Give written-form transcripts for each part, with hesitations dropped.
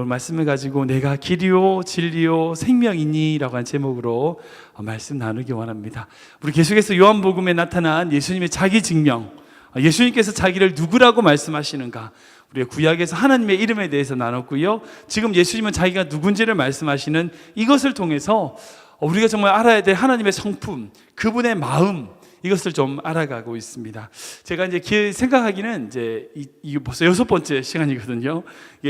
오늘 말씀을 가지고 내가 길이요 진리요 생명이니 라고 한 제목으로 말씀 나누기 원합니다. 우리 계속해서 요한복음에 나타난 예수님의 자기 증명, 예수님께서 자기를 누구라고 말씀하시는가, 우리가 구약에서 하나님의 이름에 대해서 나눴고요, 지금 예수님은 자기가 누군지를 말씀하시는 이것을 통해서 우리가 정말 알아야 될 하나님의 성품, 그분의 마음, 이것을 좀 알아가고 있습니다. 제가 이제 생각하기는 이게 벌써 6번째 시간이거든요.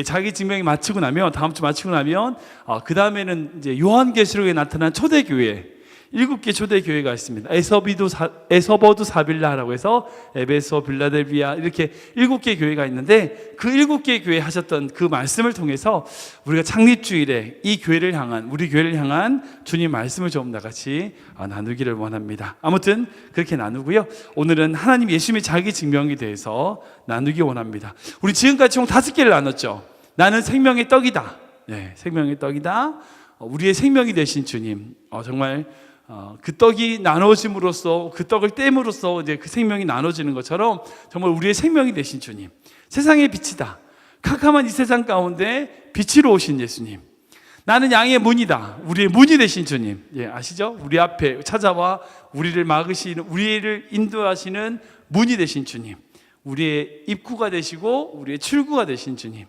자기 증명이 마치고 나면, 다음 주 마치고 나면, 그 다음에는 이제 요한계시록에 나타난 초대교회, 7개 초대교회가 있습니다. 에서버두 사빌라라고 해서 에베소, 빌라델비아 이렇게 7개 교회가 있는데, 그 7개 교회 하셨던 그 말씀을 통해서 우리가 창립주일에 이 교회를 향한, 우리 교회를 향한 주님 말씀을 좀 다 같이 나누기를 원합니다. 아무튼 그렇게 나누고요, 오늘은 하나님 예수님의 자기 증명에 대해서 나누기 원합니다. 우리 지금까지 총 5개를 나눴죠. 나는 생명의 떡이다. 네, 생명의 떡이다. 우리의 생명이 되신 주님, 정말 그 떡이 나눠짐으로써, 그 떡을 떼므로써 이제 그 생명이 나눠지는 것처럼 정말 우리의 생명이 되신 주님, 세상의 빛이다. 캄캄한 이 세상 가운데 빛으로 오신 예수님, 나는 양의 문이다. 우리의 문이 되신 주님, 아시죠? 우리 앞에 찾아와 우리를 막으시는, 우리를 인도하시는 문이 되신 주님, 우리의 입구가 되시고 우리의 출구가 되신 주님,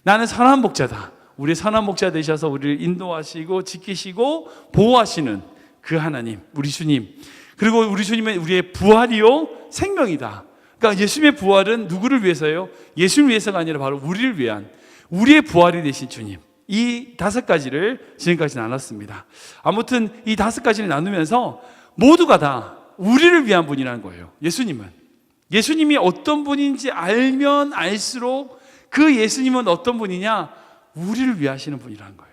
나는 선한 목자다. 우리의 선한 목자 되셔서 우리를 인도하시고 지키시고 보호하시는 그 하나님, 우리 주님, 그리고 우리 주님은 우리의 부활이요 생명이다. 그러니까 예수님의 부활은 누구를 위해서요? 예수를 위해서가 아니라 바로 우리를 위한, 우리의 부활이 되신 주님, 이 5가지를 지금까지 나눴습니다. 아무튼 이 5가지를 나누면서 모두가 다 우리를 위한 분이라는 거예요. 예수님이 어떤 분인지 알면 알수록 그 예수님은 어떤 분이냐? 우리를 위하시는 분이라는 거예요.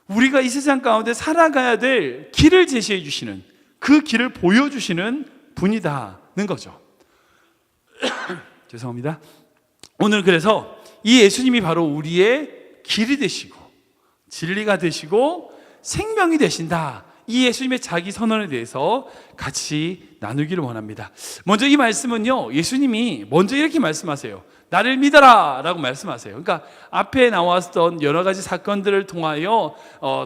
우리가 이 세상 가운데 살아가야 될 길을 제시해 주시는, 그 길을 보여주시는 분이다는 거죠. 죄송합니다. 오늘 그래서 이 예수님이 바로 우리의 길이 되시고 진리가 되시고 생명이 되신다, 이 예수님의 자기 선언에 대해서 같이 나누기를 원합니다. 먼저 이 말씀은요, 예수님이 먼저 이렇게 말씀하세요. 나를 믿어라 라고 말씀하세요. 그러니까 앞에 나왔던 여러 가지 사건들을 통하여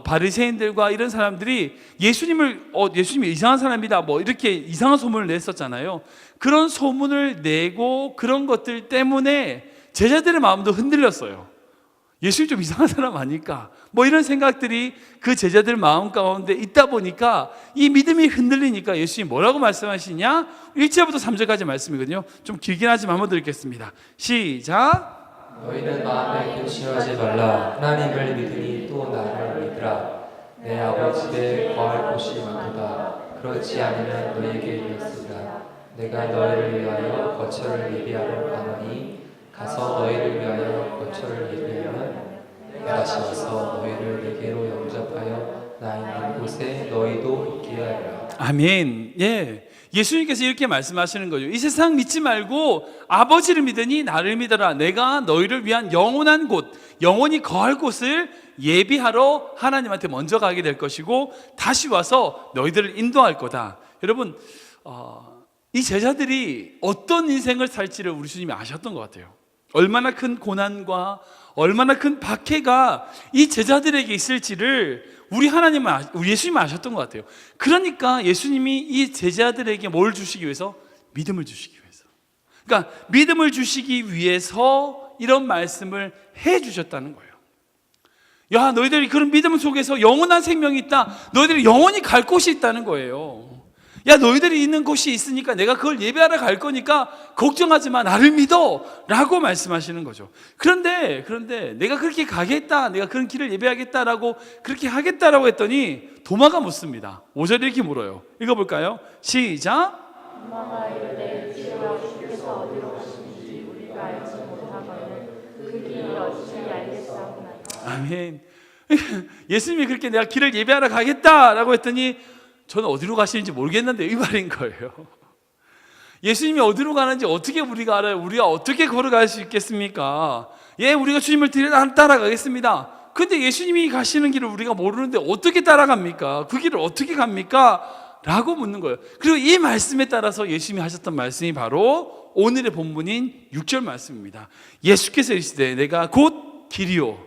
바리새인들과 이런 사람들이 예수님이 이상한 사람이다, 뭐 이렇게 이상한 소문을 냈었잖아요. 그런 소문을 내고 그런 것들 때문에 제자들의 마음도 흔들렸어요. 예수님 좀 이상한 사람 아닐까, 뭐 이런 생각들이 그 제자들 마음 가운데 있다 보니까 이 믿음이 흔들리니까 예수님이 뭐라고 말씀하시냐, 1절부터 3절까지 말씀이거든요. 좀 길긴 하지만 한번 드리겠습니다. 시작. 너희는 마음에 근심하지 말라. 하나님을 믿으니 또 나를 믿으라. 내 아버지 집에 거할 곳이 많도다. 그렇지 않으면 너희에게 이르렀으리라. 내가 너희를 위하여 거처를 예비하러 가노니 가서 너희를 위하여 거처를 예비하면 내가 다시 와서 너희를 내게로 영접하여 나 있는 곳에 너희도 있게 하리라. 아멘. 예수님께서 이렇게 말씀하시는 거죠. 이 세상 믿지 말고 아버지를 믿으니 나를 믿어라. 내가 너희를 위한 영원한 곳, 영원히 거할 곳을 예비하러 하나님한테 먼저 가게 될 것이고 다시 와서 너희들을 인도할 거다. 여러분, 이 제자들이 어떤 인생을 살지를 우리 주님이 아셨던 것 같아요. 얼마나 큰 고난과 얼마나 큰 박해가 이 제자들에게 있을지를 우리 예수님은 아셨던 것 같아요. 그러니까 예수님이 이 제자들에게 뭘 주시기 위해서? 믿음을 주시기 위해서. 그러니까 믿음을 주시기 위해서 이런 말씀을 해 주셨다는 거예요. 야, 너희들이 그런 믿음 속에서 영원한 생명이 있다. 너희들이 영원히 갈 곳이 있다는 거예요. 야, 너희들이 있는 곳이 있으니까 내가 그걸 예배하러 갈 거니까 걱정하지 마, 나를 믿어 라고 말씀하시는 거죠. 그런데 내가 그렇게 가겠다, 내가 그런 길을 예배하겠다라고 그렇게 하겠다라고 했더니 도마가 묻습니다. 5절에 이렇게 물어요. 읽어볼까요? 시작. 도마가 이르되 주여, 주께서 어디로 가시는지 우리가 알지 못하거늘 그 길을 어찌 알겠사오나이까. 아멘. 예수님이 그렇게 내가 길을 예배하러 가겠다라고 했더니 저는 어디로 가시는지 모르겠는데 이 말인 거예요. 예수님이 어디로 가는지 어떻게 우리가 알아요? 우리가 어떻게 걸어갈 수 있겠습니까? 우리가 주님을 따라가겠습니다. 근데 예수님이 가시는 길을 우리가 모르는데 어떻게 따라갑니까? 그 길을 어떻게 갑니까? 라고 묻는 거예요. 그리고 이 말씀에 따라서 예수님이 하셨던 말씀이 바로 오늘의 본문인 6절 말씀입니다. 예수께서 이르시되 내가 곧 길이요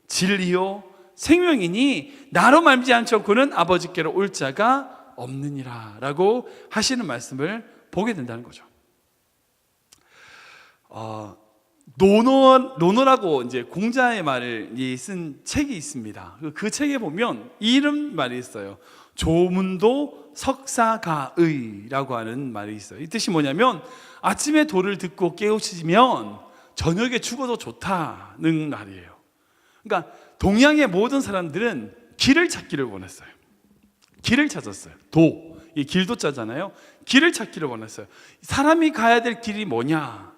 진리요 생명이니 나로 말미지 않고는 아버지께로 올 자가 없느니라 라고 하시는 말씀을 보게 된다는 거죠. 노노라고 이제 공자의 말을 쓴 책이 있습니다. 그 책에 보면 이런 말이 있어요. 조문도 석사가의라고 하는 말이 있어요. 이 뜻이 뭐냐면 아침에 도를 듣고 깨우치면 저녁에 죽어도 좋다는 말이에요. 그러니까 동양의 모든 사람들은 길을 찾기를 원했어요. 길을 찾았어요. 이 길도 짜잖아요. 길을 찾기를 원했어요. 사람이 가야 될 길이 뭐냐?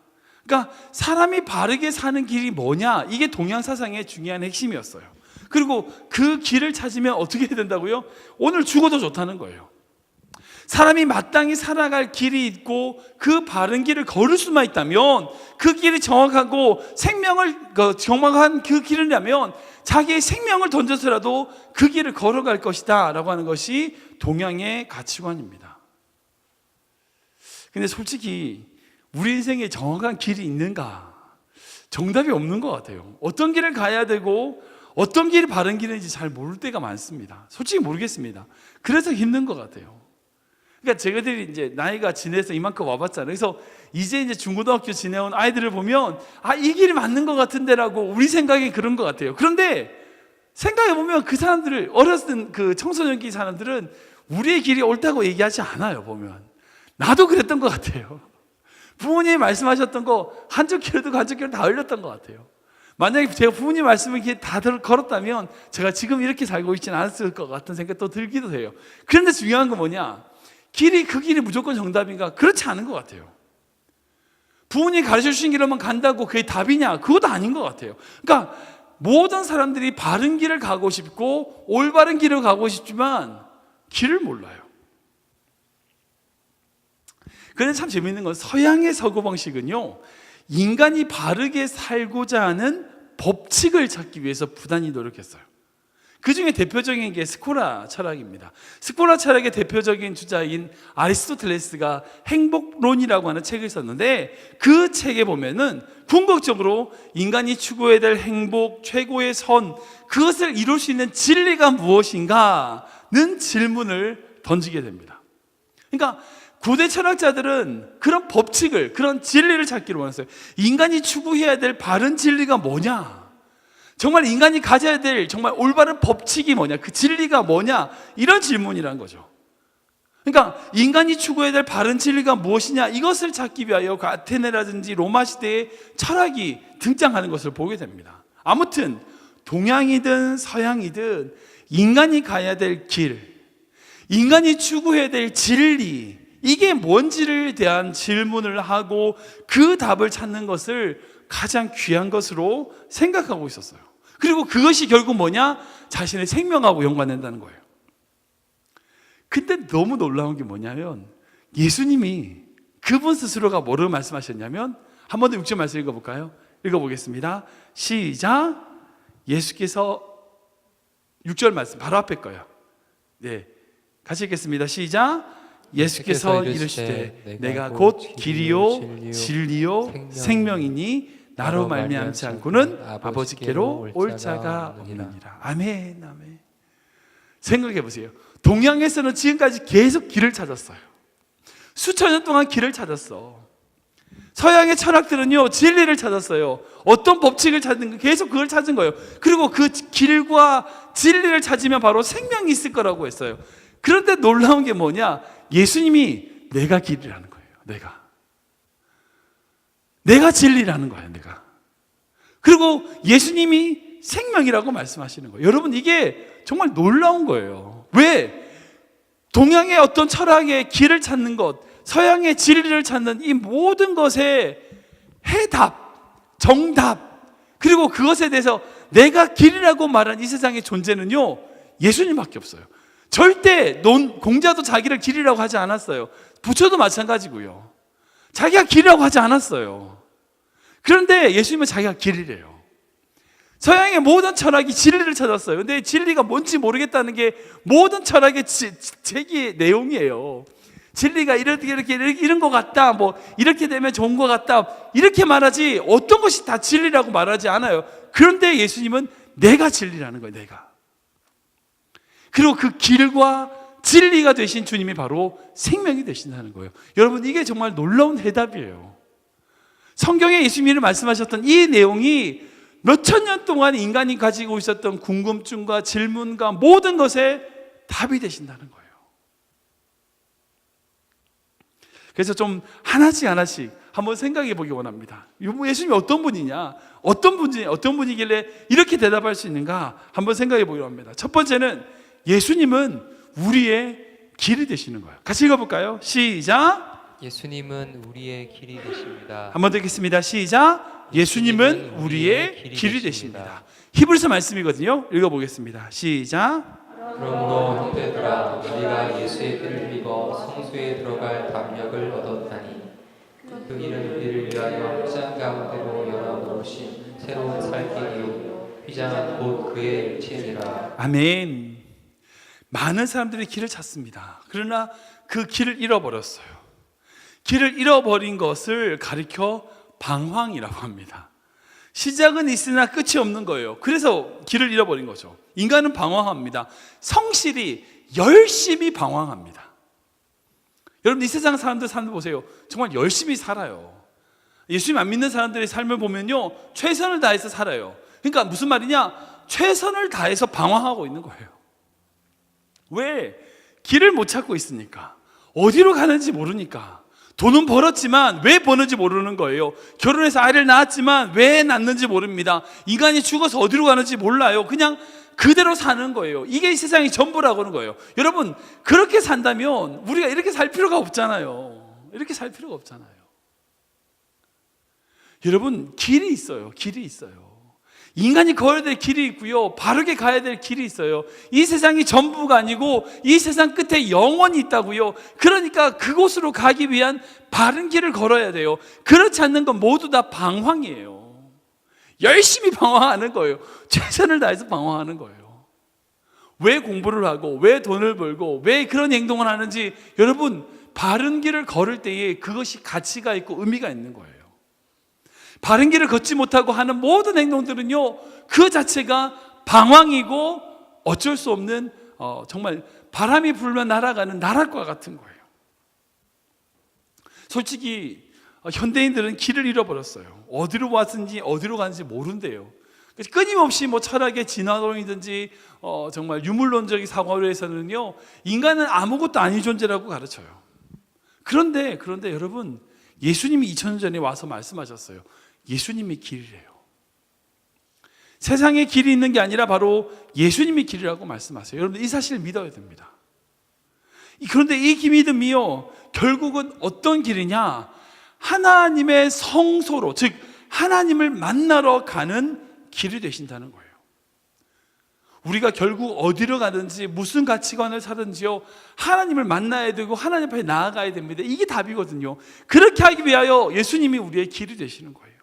그러니까 사람이 바르게 사는 길이 뭐냐? 이게 동양 사상의 중요한 핵심이었어요. 그리고 그 길을 찾으면 어떻게 된다고요? 오늘 죽어도 좋다는 거예요. 사람이 마땅히 살아갈 길이 있고 그 바른 길을 걸을 수만 있다면, 그 길이 정확하고 정확한 그 길이라면 자기의 생명을 던져서라도 그 길을 걸어갈 것이다 라고 하는 것이 동양의 가치관입니다. 근데 솔직히 우리 인생에 정확한 길이 있는가? 정답이 없는 것 같아요. 어떤 길을 가야 되고 어떤 길이 바른 길인지 잘 모를 때가 많습니다. 솔직히 모르겠습니다. 그래서 힘든 것 같아요. 그러니까 저희들이 이제 나이가 지내서 이만큼 와봤잖아요. 그래서 이제 중고등학교 지내온 아이들을 보면 이 길이 맞는 것 같은데라고 우리 생각이 그런 것 같아요. 그런데 생각해보면 그 사람들을, 어렸을 그 청소년기 사람들은 우리의 길이 옳다고 얘기하지 않아요. 보면 나도 그랬던 것 같아요. 부모님이 말씀하셨던 거 한쪽 길도 한쪽 길도 다 흘렸던 것 같아요. 만약에 제가 부모님 말씀을 이렇게 다 걸었다면 제가 지금 이렇게 살고 있지는 않았을 것 같은 생각도 들기도 해요. 그런데 중요한 건 뭐냐? 그 길이 무조건 정답인가? 그렇지 않은 것 같아요. 부모님이 가르쳐 주신 길로만 간다고 그게 답이냐? 그것도 아닌 것 같아요. 그러니까 모든 사람들이 바른 길을 가고 싶고 올바른 길을 가고 싶지만 길을 몰라요. 그런데 참 재미있는 건 서양의 사고방식은요, 인간이 바르게 살고자 하는 법칙을 찾기 위해서 부단히 노력했어요. 그 중에 대표적인 게 스콜라 철학입니다. 스콜라 철학의 대표적인 주자인 아리스토텔레스가 행복론이라고 하는 책을 썼는데, 그 책에 보면은 궁극적으로 인간이 추구해야 될 행복, 최고의 선, 그것을 이룰 수 있는 진리가 무엇인가는 질문을 던지게 됩니다. 그러니까 고대 철학자들은 그런 법칙을, 그런 진리를 찾기를 원했어요. 인간이 추구해야 될 바른 진리가 뭐냐? 정말 인간이 가져야 될 정말 올바른 법칙이 뭐냐? 그 진리가 뭐냐? 이런 질문이라는 거죠. 그러니까 인간이 추구해야 될 바른 진리가 무엇이냐? 이것을 찾기 위하여 그 아테네라든지 로마 시대에 철학이 등장하는 것을 보게 됩니다. 아무튼 동양이든 서양이든 인간이 가야 될 길, 인간이 추구해야 될 진리, 이게 뭔지를 대한 질문을 하고 그 답을 찾는 것을 가장 귀한 것으로 생각하고 있었어요. 그리고 그것이 결국 뭐냐? 자신의 생명하고 연관된다는 거예요. 근데 너무 놀라운 게 뭐냐면, 예수님이 그분 스스로가 뭐를 말씀하셨냐면, 한 번 더 6절 말씀 읽어볼까요? 읽어보겠습니다. 시작. 예수께서 6절 말씀 바로 앞에 거예요. 네, 같이 읽겠습니다. 시작. 예수께서 이르시되 내가 곧 길이요 진리요 생명이니 나로 말미암지 않고는 아버지께로 올 자가 없느니라. 아멘, 아멘. 생각해 보세요. 동양에서는 지금까지 계속 길을 찾았어요. 수천 년 동안 길을 찾았어. 서양의 철학들은요, 진리를 찾았어요. 어떤 법칙을 찾는, 계속 그걸 찾은 거예요. 그리고 그 길과 진리를 찾으면 바로 생명이 있을 거라고 했어요. 그런데 놀라운 게 뭐냐? 예수님이 내가 길이라는 거예요. 내가 진리라는 거예요. 내가. 그리고 예수님이 생명이라고 말씀하시는 거예요. 여러분, 이게 정말 놀라운 거예요. 왜? 동양의 어떤 철학의 길을 찾는 것, 서양의 진리를 찾는 이 모든 것의 해답, 정답, 그리고 그것에 대해서 내가 길이라고 말한 이 세상의 존재는요, 예수님밖에 없어요. 절대 공자도 자기를 길이라고 하지 않았어요. 부처도 마찬가지고요. 자기가 길이라고 하지 않았어요. 그런데 예수님은 자기가 길이래요. 서양의 모든 철학이 진리를 찾았어요. 근데 진리가 뭔지 모르겠다는 게 모든 철학의 제기의 내용이에요. 진리가 이렇게 이런 것 같다, 뭐 이렇게 되면 좋은 것 같다, 이렇게 말하지 어떤 것이 다 진리라고 말하지 않아요. 그런데 예수님은 내가 진리라는 거예요. 내가. 그리고 그 길과 진리가 되신 주님이 바로 생명이 되신다는 거예요. 여러분, 이게 정말 놀라운 해답이에요. 성경에 예수님이 말씀하셨던 이 내용이 몇천 년 동안 인간이 가지고 있었던 궁금증과 질문과 모든 것에 답이 되신다는 거예요. 그래서 좀 하나씩 한번 생각해 보기 원합니다. 예수님이 어떤 분이냐, 어떤 분이길래 이렇게 대답할 수 있는가 한번 생각해 보기 원합니다. 첫 번째는 예수님은 우리의 길이 되시는 거예요. 같이 읽어볼까요? 시작. 예수님은 우리의 길이 되십니다. 한번 더 읽겠습니다. 시작. 예수님은 우리의 길이 되십니다. 히브리서 말씀이거든요. 읽어보겠습니다. 시작. 그러므로 형제들아, 우리가 예수의 길을 믿어 성수에 들어갈 담력을 얻었나니 그 길은 우리를 위하여 휘장 가운데로 열어놓으신 새로운 살 길이요 휘장은 곧 그의 육체니라. 아멘. 많은 사람들이 길을 찾습니다. 그러나 그 길을 잃어버렸어요. 길을 잃어버린 것을 가리켜 방황이라고 합니다. 시작은 있으나 끝이 없는 거예요. 그래서 길을 잃어버린 거죠. 인간은 방황합니다. 성실히 열심히 방황합니다. 여러분, 이 세상 사람들 보세요. 정말 열심히 살아요. 예수님 안 믿는 사람들의 삶을 보면요, 최선을 다해서 살아요. 그러니까 무슨 말이냐? 최선을 다해서 방황하고 있는 거예요. 왜? 길을 못 찾고 있으니까. 어디로 가는지 모르니까. 돈은 벌었지만 왜 버는지 모르는 거예요. 결혼해서 아이를 낳았지만 왜 낳는지 모릅니다. 인간이 죽어서 어디로 가는지 몰라요. 그냥 그대로 사는 거예요. 이게 이 세상이 전부라고 하는 거예요. 여러분, 그렇게 산다면 우리가 이렇게 살 필요가 없잖아요. 이렇게 살 필요가 없잖아요. 여러분, 길이 있어요. 길이 있어요. 인간이 걸어야 될 길이 있고요, 바르게 가야 될 길이 있어요. 이 세상이 전부가 아니고 이 세상 끝에 영원히 있다고요. 그러니까 그곳으로 가기 위한 바른 길을 걸어야 돼요. 그렇지 않는 건 모두 다 방황이에요. 열심히 방황하는 거예요. 최선을 다해서 방황하는 거예요. 왜 공부를 하고 왜 돈을 벌고 왜 그런 행동을 하는지, 여러분, 바른 길을 걸을 때에 그것이 가치가 있고 의미가 있는 거예요. 바른 길을 걷지 못하고 하는 모든 행동들은요, 그 자체가 방황이고 어쩔 수 없는 정말 바람이 불면 날아가는 나락과 같은 거예요. 솔직히 현대인들은 길을 잃어버렸어요. 어디로 왔는지 어디로 가는지 모른대요. 그래서 끊임없이 철학의 진화론이든지 정말 유물론적인 사고로 해서는요, 인간은 아무것도 아닌 존재라고 가르쳐요. 그런데 여러분, 예수님이 2000년 전에 와서 말씀하셨어요. 예수님이 길이래요. 세상에 길이 있는 게 아니라 바로 예수님이 길이라고 말씀하세요. 여러분, 이 사실을 믿어야 됩니다. 그런데 이 믿음이요, 결국은 어떤 길이냐? 하나님의 성소로, 즉 하나님을 만나러 가는 길이 되신다는 거예요. 우리가 결국 어디로 가든지 무슨 가치관을 사든지요, 하나님을 만나야 되고 하나님 앞에 나아가야 됩니다. 이게 답이거든요. 그렇게 하기 위하여 예수님이 우리의 길이 되시는 거예요.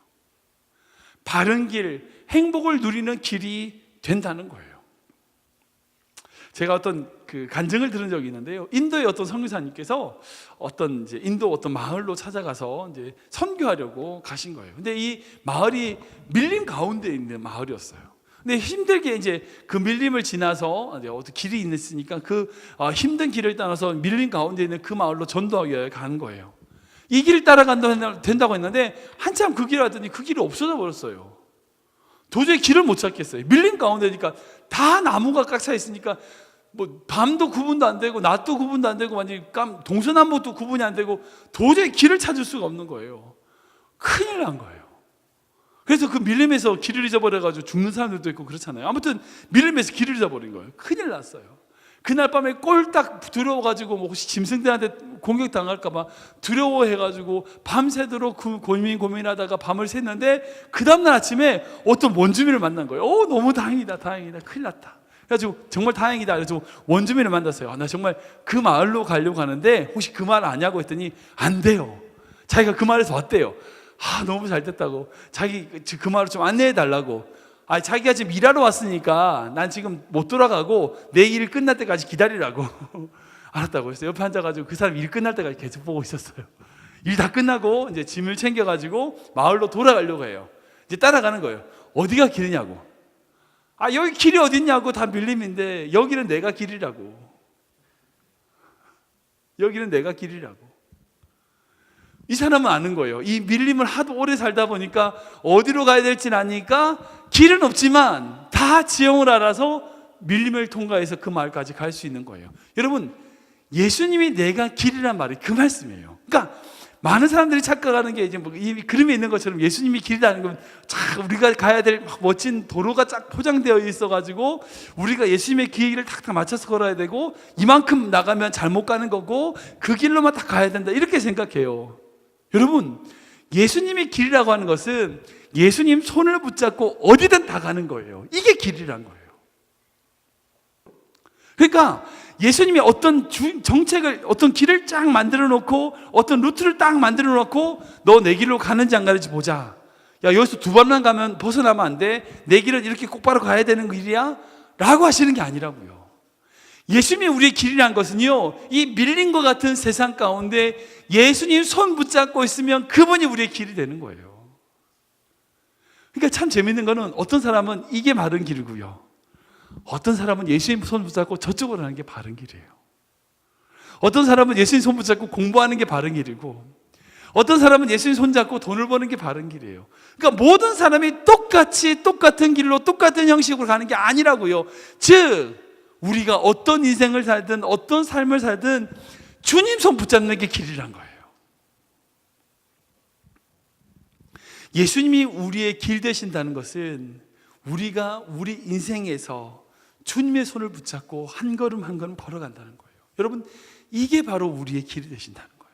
바른 길, 행복을 누리는 길이 된다는 거예요. 제가 어떤 간증을 들은 적이 있는데요, 인도의 어떤 선교사님께서 인도 어떤 마을로 찾아가서 이제 선교하려고 가신 거예요. 근데 이 마을이 밀림 가운데 있는 마을이었어요. 근데 힘들게 이제 그 밀림을 지나서 이제 어떤 길이 있으니까 그 힘든 길을 따라서 밀림 가운데 있는 그 마을로 전도하기 가는 거예요. 이 길을 따라간다고 된다고 했는데 한참 그 길을 하더니 그 길이 없어져 버렸어요. 도저히 길을 못 찾겠어요. 밀림 가운데니까 다 나무가 꽉 차 있으니까 밤도 구분도 안 되고 낮도 구분도 안 되고 완전히 동서남북도 구분이 안 되고 도저히 길을 찾을 수가 없는 거예요. 큰일 난 거예요. 그래서 그 밀림에서 길을 잊어버려가지고 죽는 사람들도 있고 그렇잖아요. 아무튼 밀림에서 길을 잊어버린 거예요. 큰일 났어요. 그날 밤에 꼴딱 두려워가지고 혹시 짐승들한테 공격당할까봐 두려워해가지고 밤새도록 고민하다가 밤을 샜는데 그 다음날 아침에 어떤 원주민을 만난 거예요. 너무 다행이다. 큰일 났다. 그래가지고 정말 다행이다. 그래서 원주민을 만났어요. 나 정말 그 마을로 가려고 하는데 혹시 그 말 아냐고 했더니 안 돼요. 자기가 그 마을에서 왔대요. 너무 잘 됐다고. 자기 그 마을을 좀 안내해 달라고. 자기가 지금 일하러 왔으니까 난 지금 못 돌아가고 내 일 끝날 때까지 기다리라고. 알았다고 했어요. 옆에 앉아가지고 그 사람 일 끝날 때까지 계속 보고 있었어요. 일 다 끝나고 이제 짐을 챙겨가지고 마을로 돌아가려고 해요. 이제 따라가는 거예요. 어디가 길이냐고. 여기 길이 어딨냐고 다 밀림인데 여기는 내가 길이라고. 여기는 내가 길이라고. 이 사람은 아는 거예요. 이 밀림을 하도 오래 살다 보니까 어디로 가야 될지는 아니까 길은 없지만 다 지형을 알아서 밀림을 통과해서 그 마을까지 갈 수 있는 거예요. 여러분, 예수님이 내가 길이란 말이 그 말씀이에요. 그러니까 많은 사람들이 착각하는 게 이제 뭐 이 그림에 있는 것처럼 예수님이 길이라는 건 우리가 가야 될 멋진 도로가 쫙 포장되어 있어가지고 우리가 예수님의 길을 탁탁 맞춰서 걸어야 되고 이만큼 나가면 잘못 가는 거고 그 길로만 딱 가야 된다 이렇게 생각해요. 여러분, 예수님의 길이라고 하는 것은 예수님 손을 붙잡고 어디든 다 가는 거예요. 이게 길이란 거예요. 그러니까 예수님이 어떤 정책을, 어떤 길을 쫙 만들어 놓고 어떤 루트를 딱 만들어 놓고 너 내 길로 가는지 안 가는지 보자. 야, 여기서 두 번만 가면 벗어나면 안 돼. 내 길은 이렇게 똑바로 가야 되는 길이야? 라고 하시는 게 아니라고요. 예수님이 우리의 길이란 것은요, 이 밀린 것 같은 세상 가운데 예수님 손 붙잡고 있으면 그분이 우리의 길이 되는 거예요. 그러니까 참 재밌는 거는 어떤 사람은 이게 바른 길이고요, 어떤 사람은 예수님 손 붙잡고 저쪽으로 가는 게 바른 길이에요. 어떤 사람은 예수님 손 붙잡고 공부하는 게 바른 길이고, 어떤 사람은 예수님 손 잡고 돈을 버는 게 바른 길이에요. 그러니까 모든 사람이 똑같이 똑같은 길로 똑같은 형식으로 가는 게 아니라고요. 즉 우리가 어떤 인생을 살든 어떤 삶을 살든 주님 손 붙잡는 게 길이란 거예요. 예수님이 우리의 길 되신다는 것은 우리가 우리 인생에서 주님의 손을 붙잡고 한 걸음 한 걸음 걸어간다는 거예요. 여러분, 이게 바로 우리의 길이 되신다는 거예요.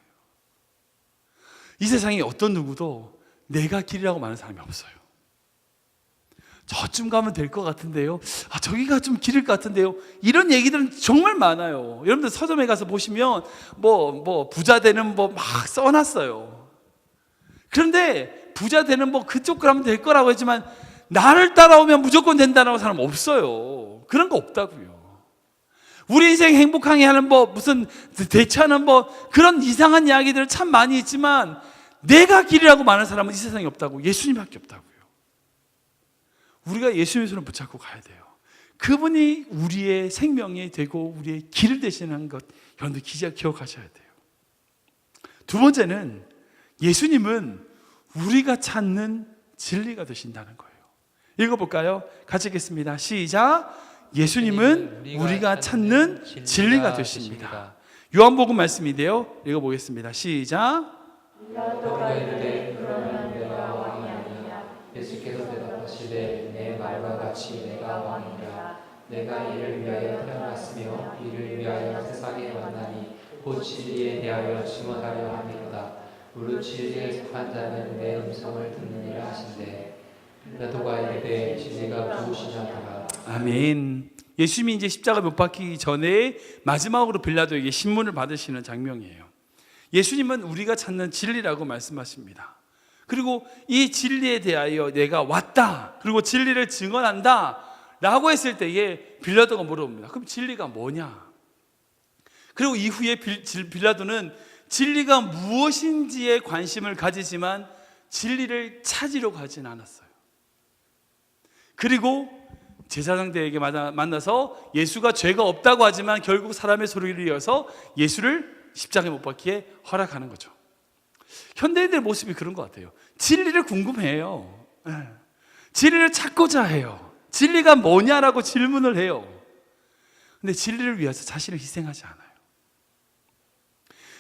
이 세상에 어떤 누구도 내가 길이라고 말하는 사람이 없어요. 저쯤 가면 될 것 같은데요, 저기가 좀 길일 것 같은데요, 이런 얘기들은 정말 많아요. 여러분들 서점에 가서 보시면 부자 되는 막 써놨어요. 그런데 부자 되는 그쪽 가면 될 거라고 했지만 나를 따라오면 무조건 된다는 사람 없어요. 그런 거 없다고요. 우리 인생 행복하게 하는 무슨 대처하는 그런 이상한 이야기들 참 많이 있지만 내가 길이라고 말하는 사람은 이 세상에 없다고. 예수님밖에 없다고요. 우리가 예수님의 손을 붙잡고 가야 돼요. 그분이 우리의 생명이 되고 우리의 길을 되시는 것, 여러분들 기억하셔야 돼요. 두 번째는 예수님은 우리가 찾는 진리가 되신다는 거예요. 읽어볼까요? 같이 읽겠습니다. 시작. 예수님은 우리가 찾는 진리가 되십니다. 요한복음 말씀인데요, 읽어보겠습니다. 시작. 빌라도가 이르되 그러면 내가 왕이 아니냐. 예수께서 대답하시되 내 말과 같이 내가 왕이라. 내가 이를 위하여 태어났으며 이를 위하여 세상에 왔나니 곧 진리에 대하여 증언하려 함이로다. 무릇 진리에 속한 자는 내 음성을 듣느니라 하신대. 빌라도가 이르되 진리가 무엇이냐더라. 아멘. 예수님이 이제 십자가 못 박히기 전에 마지막으로 빌라도에게 신문을 받으시는 장면이에요. 예수님은 우리가 찾는 진리라고 말씀하십니다. 그리고 이 진리에 대하여 내가 왔다, 그리고 진리를 증언한다 라고 했을 때에 빌라도가 물어봅니다. 그럼 진리가 뭐냐? 그리고 이후에 빌라도는 진리가 무엇인지에 관심을 가지지만 진리를 찾으려고 하진 않았어요. 그리고 제사장들에게 만나서 예수가 죄가 없다고 하지만 결국 사람의 소리를 이어서 예수를 십자가에 못 박히게 허락하는 거죠. 현대인들의 모습이 그런 것 같아요. 진리를 궁금해해요. 진리를 찾고자 해요. 진리가 뭐냐라고 질문을 해요. 근데 진리를 위해서 자신을 희생하지 않아요.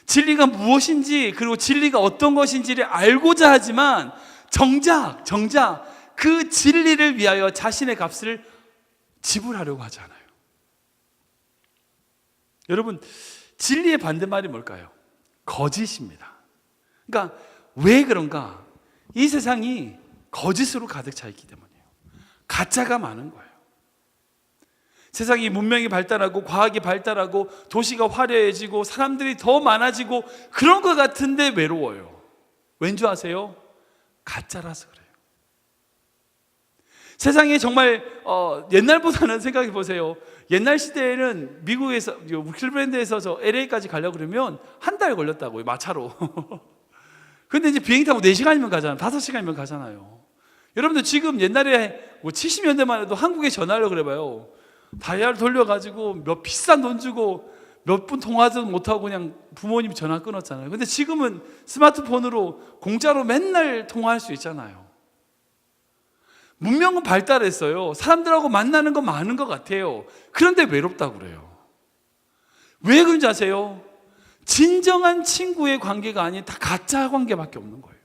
진리가 무엇인지, 그리고 진리가 어떤 것인지를 알고자 하지만 정작 그 진리를 위하여 자신의 값을 지불하려고 하지 않아요. 여러분, 진리의 반대말이 뭘까요? 거짓입니다. 그러니까 왜 그런가? 이 세상이 거짓으로 가득 차 있기 때문이에요. 가짜가 많은 거예요. 세상이 문명이 발달하고 과학이 발달하고 도시가 화려해지고 사람들이 더 많아지고 그런 것 같은데 외로워요. 왠지 아세요? 가짜라서 그래요. 세상에 정말 옛날보다는 생각해 보세요. 옛날 시대에는 미국에서 클리블랜드에서 저 LA까지 가려고 그러면 한 달 걸렸다고요, 마차로. 근데 이제 비행기 타고 4시간이면 가잖아요. 5시간이면 가잖아요. 여러분들 지금 옛날에 뭐 70년대만 해도 한국에 전화를 그래봐요. 다이얼 돌려가지고 몇 비싼 돈 주고 몇 분 통화도 못하고 그냥 부모님 전화 끊었잖아요. 근데 지금은 스마트폰으로 공짜로 맨날 통화할 수 있잖아요. 문명은 발달했어요. 사람들하고 만나는 거 많은 것 같아요. 그런데 외롭다고 그래요. 왜 그런지 아세요? 진정한 친구의 관계가 아닌 다 가짜 관계밖에 없는 거예요.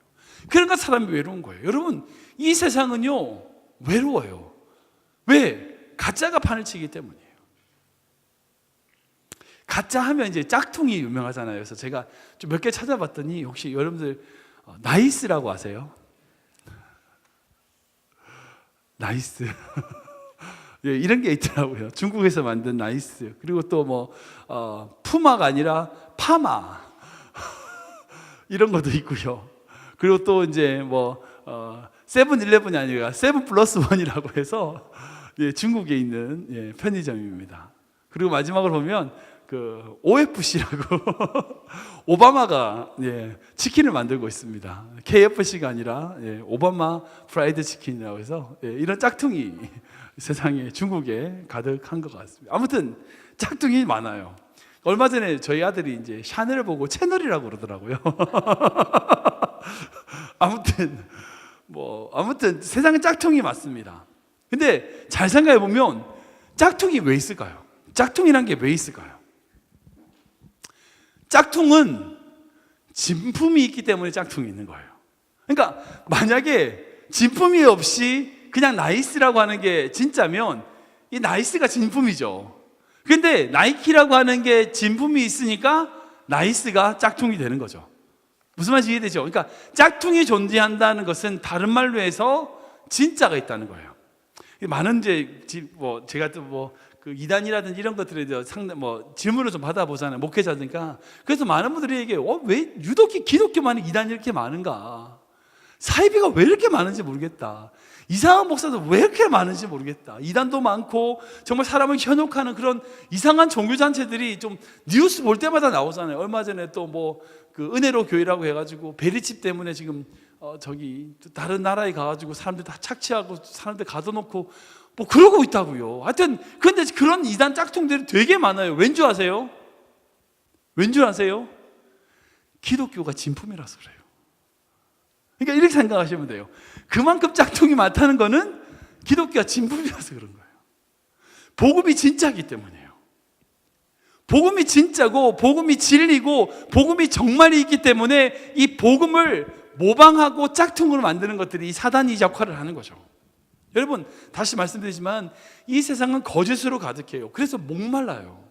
그러니까 사람이 외로운 거예요. 여러분, 이 세상은요 외로워요. 왜? 가짜가 판을 치기 때문이에요. 가짜 하면 이제 짝퉁이 유명하잖아요. 그래서 제가 좀 몇 개 찾아봤더니 혹시 여러분들 나이스라고 아세요? 나이스. 예, 이런 게 있더라고요. 중국에서 만든 나이스. 그리고 또 뭐 푸마가 아니라 파마 이런 것도 있고요. 그리고 또 이제 뭐 세븐일레븐이 아니라 세븐 플러스 원이라고 해서 예, 중국에 있는 예, 편의점입니다. 그리고 마지막으로 보면 그 OFC라고 오바마가 예, 치킨을 만들고 있습니다. KFC가 아니라 예, 오바마 프라이드 치킨이라고 해서 예, 이런 짝퉁이 세상에 중국에 가득한 것 같습니다. 아무튼 짝퉁이 많아요. 얼마 전에 저희 아들이 이제 샤넬을 보고 채널이라고 그러더라고요. 아무튼 세상에 짝퉁이 많습니다. 근데 잘 생각해 보면 짝퉁이 왜 있을까요? 짝퉁이란 게 왜 있을까요? 짝퉁은 진품이 있기 때문에 짝퉁이 있는 거예요. 그러니까 만약에 진품이 없이 그냥 나이스라고 하는 게 진짜면 이 나이스가 진품이죠. 근데 나이키라고 하는 게 진품이 있으니까 나이스가 짝퉁이 되는 거죠. 무슨 말인지 이해되죠? 그러니까 짝퉁이 존재한다는 것은 다른 말로 해서 진짜가 있다는 거예요. 많은 이제 뭐 제가 또 그 이단이라든지 이런 것들에 대해서 상당 질문을 좀 받아보잖아요. 목회자니까. 그래서 많은 분들이 얘기해요. 왜 유독히 기독교만 이단이 이렇게 많은가? 사이비가 왜 이렇게 많은지 모르겠다. 이상한 목사도 왜 이렇게 많은지 모르겠다. 이단도 많고 정말 사람을 현혹하는 그런 이상한 종교단체들이 좀 뉴스 볼 때마다 나오잖아요. 얼마 전에 또 그 은혜로 교회라고 해가지고 베리칩 때문에 지금 저기 다른 나라에 가가지고 사람들 다 착취하고 사람들 가둬놓고 뭐 그러고 있다고요. 하여튼 근데 그런 이단 짝퉁들이 되게 많아요. 왠 줄 아세요? 왠 줄 아세요? 기독교가 진품이라서 그래요. 그러니까 이렇게 생각하시면 돼요. 그만큼 짝퉁이 많다는 거는 기독교가 진품이라서 그런 거예요. 복음이 진짜이기 때문이에요. 복음이 진짜고 복음이 진리고 복음이 정말이 있기 때문에 이 복음을 모방하고 짝퉁으로 만드는 것들이 사단이 역할을 하는 거죠. 여러분 다시 말씀드리지만 이 세상은 거짓으로 가득해요. 그래서 목말라요.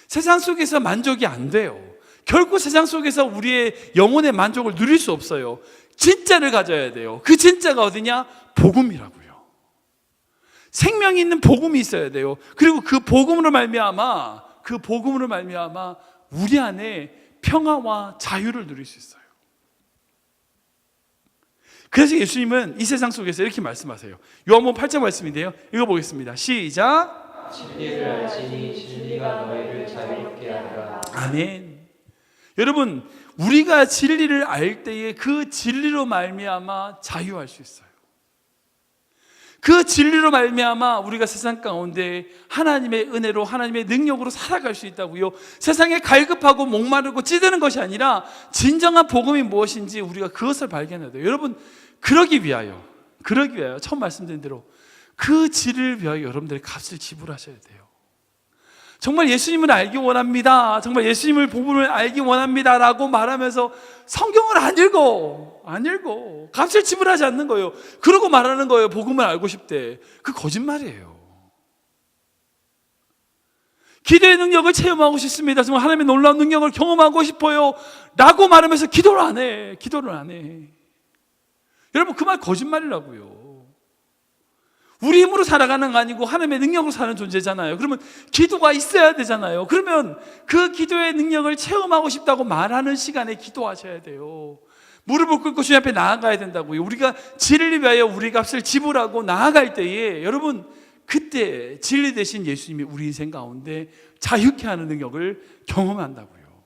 세상 속에서 만족이 안 돼요. 결코 세상 속에서 우리의 영혼의 만족을 누릴 수 없어요. 진짜를 가져야 돼요. 그 진짜가 어디냐? 복음이라고요. 생명이 있는 복음이 있어야 돼요. 그리고 그 복음으로 말미암아 우리 안에 평화와 자유를 누릴 수 있어요. 그래서 예수님은 이 세상 속에서 이렇게 말씀하세요. 요한복음 8장 말씀인데요. 읽어보겠습니다. 시작. 진리를 알지니 진리가 너희를 자유롭게 하리라. 아멘. 여러분 우리가 진리를 알 때에 그 진리로 말미암아 자유할 수 있어요. 그 진리로 말미암아 우리가 세상 가운데 하나님의 은혜로 하나님의 능력으로 살아갈 수 있다고요. 세상에 갈급하고 목마르고 찌드는 것이 아니라 진정한 복음이 무엇인지 우리가 그것을 발견해야 돼요. 여러분 그러기 위하여 처음 말씀드린 대로 그 진리를 위하여 여러분들의 값을 지불하셔야 돼요. 정말 예수님을 알기 원합니다. 정말 예수님을 복음을 알기 원합니다 라고 말하면서 성경을 안 읽고 값을 지불하지 않는 거예요. 그러고 말하는 거예요. 복음을 알고 싶대. 그 거짓말이에요. 기도의 능력을 체험하고 싶습니다. 정말 하나님의 놀라운 능력을 경험하고 싶어요 라고 말하면서 기도를 안 해. 여러분 그 말 거짓말이라고요. 우리 힘으로 살아가는 거 아니고 하나님의 능력으로 사는 존재잖아요. 그러면 기도가 있어야 되잖아요. 그러면 그 기도의 능력을 체험하고 싶다고 말하는 시간에 기도하셔야 돼요. 무릎을 꿇고 주님 앞에 나아가야 된다고요. 우리가 진리를 위하여 우리 값을 지불하고 나아갈 때에 여러분 그때 진리 되신 예수님이 우리 인생 가운데 자유케 하는 능력을 경험한다고요.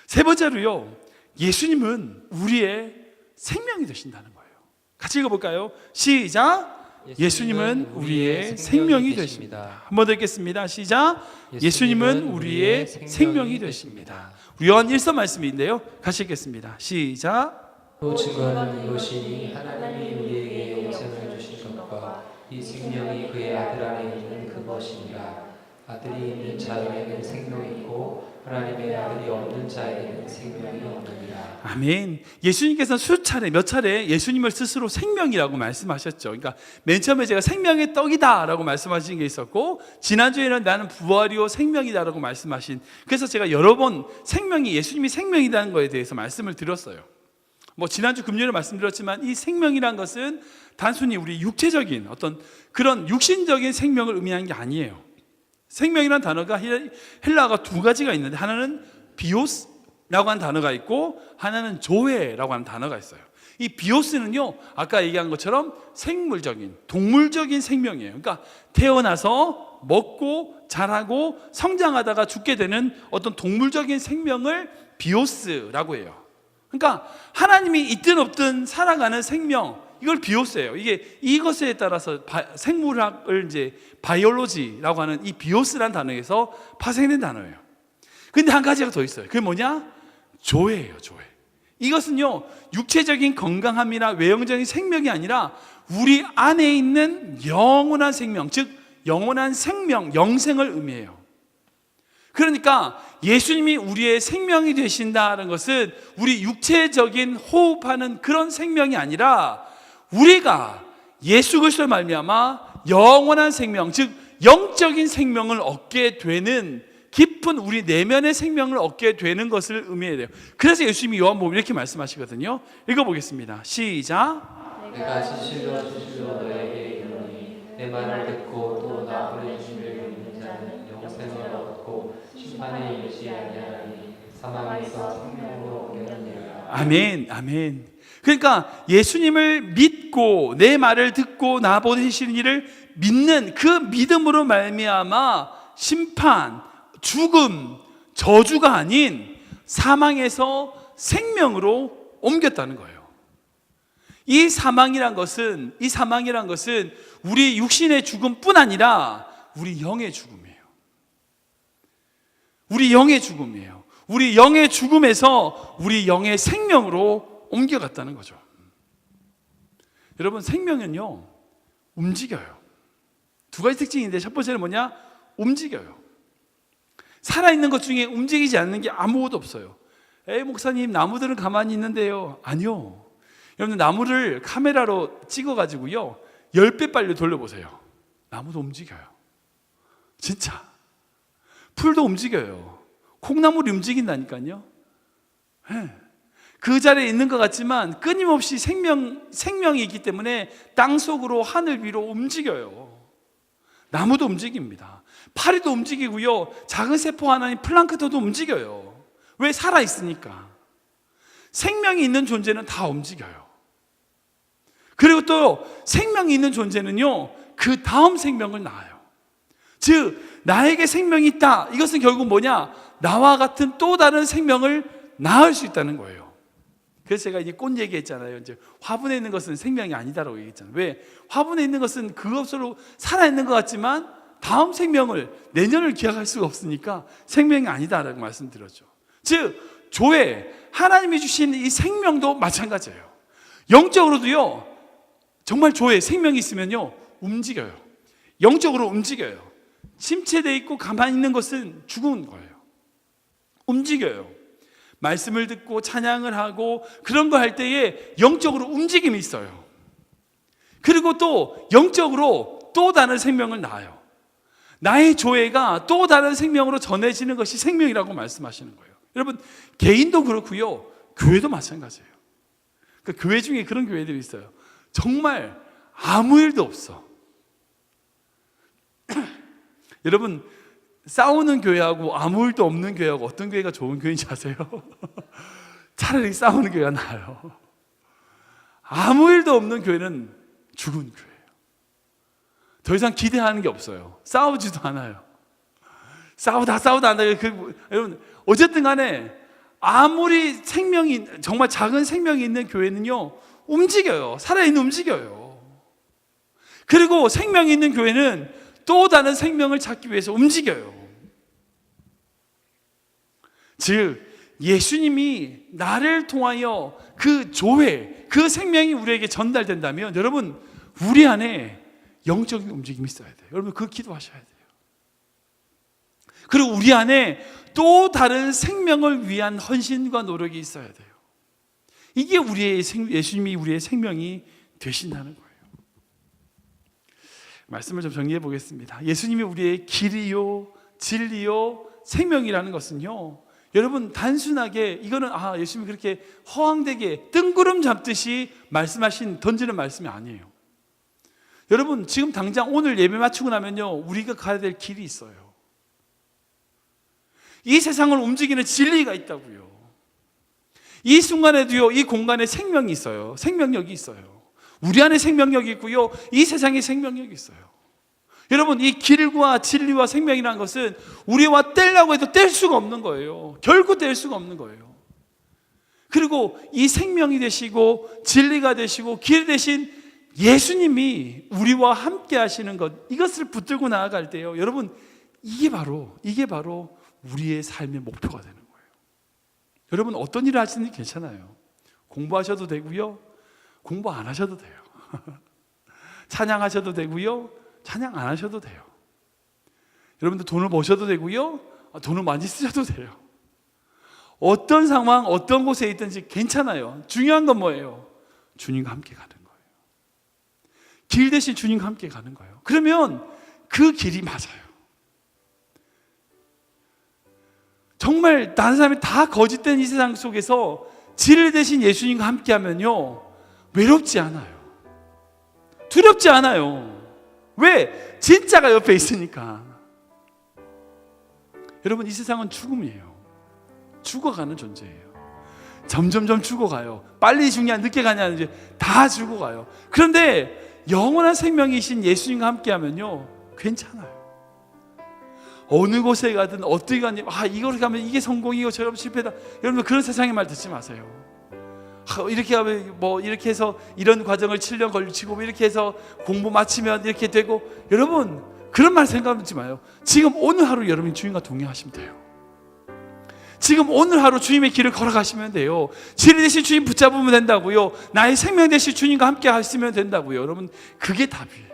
세 번째로요, 예수님은 우리의 생명이 되신다는 거예요. 같이 읽어볼까요? 시작. 예수님은 우리의 생명이 되십니다. 한 번 더 읽겠습니다. 시작. 예수님은 우리의 생명이 되십니다. 우리 요한 1서 말씀인데요, 같이 읽겠습니다. 시작. 또 증거하는 이것이니 하나님이 우리에게 영생을 주신 것과 이 생명이 그의 아들 안에 있는 그것이니라. 아들이 있는 자에게는 생명이 있고 하나님의 아들이 없는 자에게는 생명이 없느니라. 아멘. 예수님께서는 수차례 몇 차례 예수님을 스스로 생명이라고 말씀하셨죠. 그러니까 맨 처음에 제가 생명의 떡이다 라고 말씀하신 게 있었고, 지난주에는 나는 부활이요 생명이다 라고 말씀하신, 그래서 제가 여러 번 예수님이 생명이라는 거에 대해서 말씀을 드렸어요. 지난주 금요일에 말씀드렸지만 이 생명이란 것은 단순히 우리 육체적인 어떤 그런 육신적인 생명을 의미하는 게 아니에요. 생명이라는 단어가 헬라어가 두 가지가 있는데, 하나는 비오스라고 하는 단어가 있고 하나는 조에라고 하는 단어가 있어요. 이 비오스는요, 아까 얘기한 것처럼 생물적인, 동물적인 생명이에요. 그러니까 태어나서 먹고 자라고 성장하다가 죽게 되는 어떤 동물적인 생명을 비오스라고 해요. 그러니까 하나님이 있든 없든 살아가는 생명, 이걸 비오스예요. 이것에 따라서 생물학을 이제 바이올로지라고 하는 이 비오스라는 단어에서 파생된 단어예요. 근데 한 가지가 더 있어요. 그게 뭐냐? 조예예요, 조예. 이것은요, 육체적인 건강함이나 외형적인 생명이 아니라 우리 안에 있는 영원한 생명, 즉 영원한 생명, 영생을 의미해요. 그러니까 예수님이 우리의 생명이 되신다는 것은 우리 육체적인 호흡하는 그런 생명이 아니라 우리가 예수 그리스도로 말미암아 영원한 생명, 즉 영적인 생명을 얻게 되는, 깊은 우리 내면의 생명을 얻게 되는 것을 의미해야 돼요. 그래서 예수님이 요한복음에 이렇게 말씀하시거든요. 읽어보겠습니다. 시작. 내가 진실로 너에게 이르노니 내 말을 듣고 또 나 보내주심을 믿는 자는 영생을 얻고 심판에 이르지 아니하나니 사망에서 생명으로 옮겨지리라. 아멘, 아멘. 그러니까 예수님을 믿고 내 말을 듣고 나 보내시는 이를 믿는 그 믿음으로 말미암아 심판, 죽음, 저주가 아닌 사망에서 생명으로 옮겼다는 거예요. 이 사망이란 것은 우리 육신의 죽음뿐 아니라 우리 영의 죽음이에요. 우리 영의 죽음이에요. 우리 영의 죽음에서 우리 영의 생명으로 옮겨갔다는 거죠. 여러분, 생명은요, 움직여요. 두 가지 특징인데, 첫 번째는 뭐냐? 움직여요. 살아있는 것 중에 움직이지 않는 게 아무것도 없어요. 목사님, 나무들은 가만히 있는데요. 아니요. 여러분, 나무를 카메라로 찍어가지고요 10배 빨리 돌려보세요. 나무도 움직여요. 진짜. 풀도 움직여요. 콩나물이 움직인다니까요. 그 자리에 있는 것 같지만 끊임없이 생명이 있기 때문에 땅속으로 하늘 위로 움직여요. 나무도 움직입니다. 파리도 움직이고요, 작은 세포 하나인 플랑크톤도 움직여요. 왜? 살아있으니까. 생명이 있는 존재는 다 움직여요. 그리고 또 생명이 있는 존재는요, 그 다음 생명을 낳아요. 즉 나에게 생명이 있다, 이것은 결국 뭐냐? 나와 같은 또 다른 생명을 낳을 수 있다는 거예요. 그래서 제가 이제 꽃 얘기했잖아요. 이제 화분에 있는 것은 생명이 아니다라고 얘기했잖아요. 왜? 화분에 있는 것은 그것으로 살아있는 것 같지만 다음 생명을, 내년을 기약할 수가 없으니까 생명이 아니다라고 말씀드렸죠. 즉 조회, 하나님이 주신 이 생명도 마찬가지예요. 영적으로도요, 정말 조회, 생명이 있으면요 움직여요. 영적으로 움직여요. 침체되어 있고 가만히 있는 것은 죽은 거예요. 움직여요. 말씀을 듣고 찬양을 하고 그런 거 할 때에 영적으로 움직임이 있어요. 그리고 또 영적으로 또 다른 생명을 낳아요. 나의 조회가 또 다른 생명으로 전해지는 것이 생명이라고 말씀하시는 거예요. 여러분, 개인도 그렇고요, 교회도 마찬가지예요. 그 교회 중에 그런 교회들이 있어요. 정말 아무 일도 없어. 여러분, 싸우는 교회하고 아무 일도 없는 교회하고 어떤 교회가 좋은 교회인지 아세요? 차라리 싸우는 교회가 나아요. 아무 일도 없는 교회는 죽은 교회예요. 더 이상 기대하는 게 없어요. 싸우지도 않아요. 싸우다 여러분, 어쨌든 간에 아무리 생명이 정말 작은 생명이 있는 교회는요 움직여요. 살아있는 움직여요. 그리고 생명이 있는 교회는 또 다른 생명을 찾기 위해서 움직여요. 즉 예수님이 나를 통하여 그 조회, 그 생명이 우리에게 전달된다면 여러분 우리 안에 영적인 움직임이 있어야 돼요. 여러분 그 기도하셔야 돼요. 그리고 우리 안에 또 다른 생명을 위한 헌신과 노력이 있어야 돼요. 이게 예수님이 우리의 생명이 되신다는 거예요. 말씀을 좀 정리해 보겠습니다. 예수님이 우리의 길이요 진리요 생명이라는 것은요 여러분 단순하게 이거는 예수님이 그렇게 허황되게 뜬구름 잡듯이 말씀하신 던지는 말씀이 아니에요. 여러분 지금 당장 오늘 예배 마치고 나면요 우리가 가야 될 길이 있어요. 이 세상을 움직이는 진리가 있다고요. 이 순간에도요 이 공간에 생명이 있어요. 생명력이 있어요. 우리 안에 생명력이 있고요 이 세상에 생명력이 있어요. 여러분 이 길과 진리와 생명이라는 것은 우리와 떼려고 해도 뗄 수가 없는 거예요. 결코 뗄 수가 없는 거예요. 그리고 이 생명이 되시고 진리가 되시고 길 되신 예수님이 우리와 함께 하시는 것, 이것을 붙들고 나아갈 때요 여러분 이게 바로 우리의 삶의 목표가 되는 거예요. 여러분 어떤 일을 하시는지 괜찮아요. 공부하셔도 되고요 공부 안 하셔도 돼요. 찬양하셔도 되고요 찬양 안 하셔도 돼요. 여러분들 돈을 버셔도 되고요 돈을 많이 쓰셔도 돼요. 어떤 상황 어떤 곳에 있든지 괜찮아요. 중요한 건 뭐예요? 주님과 함께 가는 거예요. 길 대신 주님과 함께 가는 거예요. 그러면 그 길이 맞아요. 정말 다른 사람이 다 거짓된 이 세상 속에서 진리 대신 예수님과 함께 하면요 외롭지 않아요. 두렵지 않아요. 왜? 진짜가 옆에 있으니까. 여러분 이 세상은 죽음이에요. 죽어가는 존재예요. 점점점 죽어가요. 빨리 죽냐 늦게 가냐 이제 다 죽어가요. 그런데 영원한 생명이신 예수님과 함께 하면요 괜찮아요. 어느 곳에 가든 어떻게 가든 이걸 가면 이게 성공이고 저러면 실패다. 여러분 그런 세상의 말 듣지 마세요. 이렇게 하면 이렇게 해서 이런 과정을 7년 걸치고 이렇게 해서 공부 마치면 이렇게 되고, 여러분 그런 말 생각하지 마요. 지금 오늘 하루 여러분이 주님과 동행하시면 돼요. 지금 오늘 하루 주님의 길을 걸어가시면 돼요. 진리 대신 주님 붙잡으면 된다고요. 나의 생명 대신 주님과 함께 하시면 된다고요. 여러분 그게 답이에요.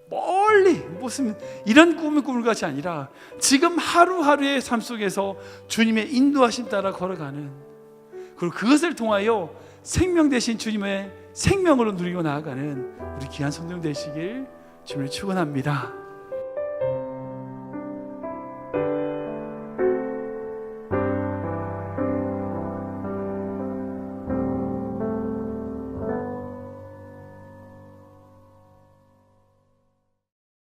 멀리 무슨 이런 꿈을 꾸는 것이 아니라 지금 하루하루의 삶 속에서 주님의 인도하심 따라 걸어가는, 그리고 그것을 통하여 생명 대신 주님의 생명으로 누리고 나아가는 우리 귀한 성도님 되시길 주님을 축원합니다.